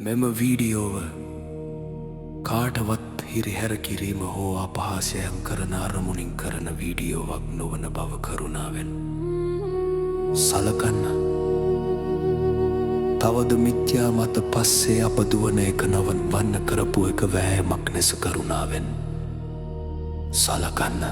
මෙම වීඩියෝව කාටවත් හිරිහැර කිරීම හෝ අපහාසයන් කරන අරමුණින් කරන වීඩියෝවක් නොවන බව කරුණාවෙන් සලකන්න. තවද මිත්‍යා මත පස්සේ අප දුවන එක නවත්වන්න කරපු එක වෑයමක් ලෙස කරුණාවෙන් සලකන්න.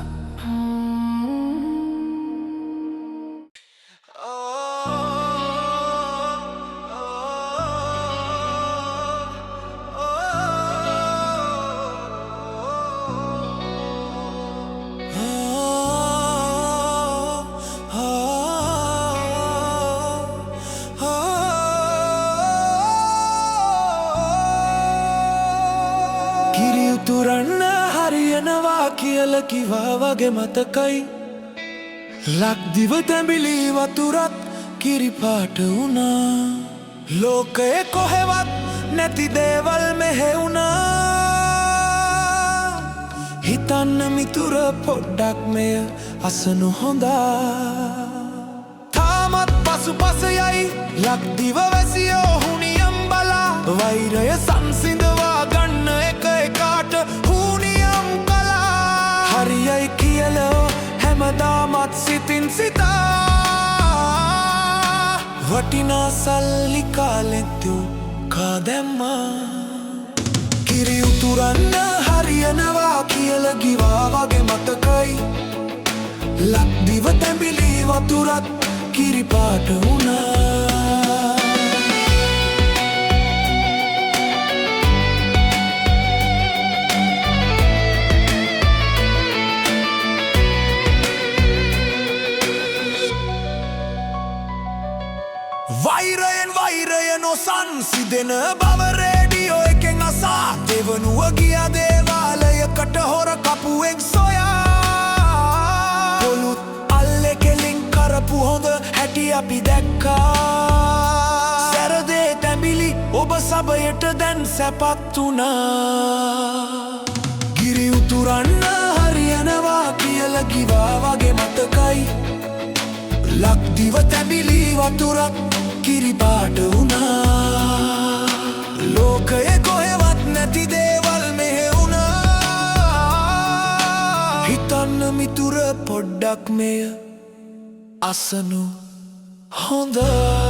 කිරි උතුරන්න හරියනවා කියල කිවා වගේ මතකයි. ලක්දිව තැඹිලි වතුරත් කිරිපාට වුණා. ලෝකයේ කොහෙවත් නැති දේවල් මෙහෙවුණා. හිතන්න මිතුර පොඩ්ඩක් මෙය අසනු හොඳා. තාමත් පසුපස යයි ලක්දිව වැසියෝ හුනියම් බලා. වෛරය සංසිඳවා ගන්න එක එකාට හුනියම් කලා. හරියයි කියලෝ හැමදාමත් සිතින් සිතා. වටිනා සල්ලි කාලෙත්තු කාදැම්මා. කිරි උතුරන්න හරියනවා කියල ගිවා වගේ මතකයි. ලක්දිව තැඹිලි වතුරත් කිරිපාට වුණා. වෛරයෙන් වෛරය නොසන්සිදෙන බව රේඩියෝ එකෙන් අසා. දෙවනුව ගිය දේවාලයකට හොර කපුවෙක් සොයා. පොළුත් අල්ලෙ කෙලින් කරපු හොඳ හැටි අපි දැක්කා. සැරදේ තැඹිලි ඔබ සබයට දැන් සැපත් වුණා. ගිරි උතුරන්න හරියනවා කියල ගිවා වගේ මතකයි. ලක්දිව තැඹිලි වතුරත් කිරිපාට වුණා. ලෝකයේ කොහෙවත් නැති දේවල් මෙහෙවුණා. හිතන්න මිතුර පොඩ්ඩක් මෙය අසනු හොඳා.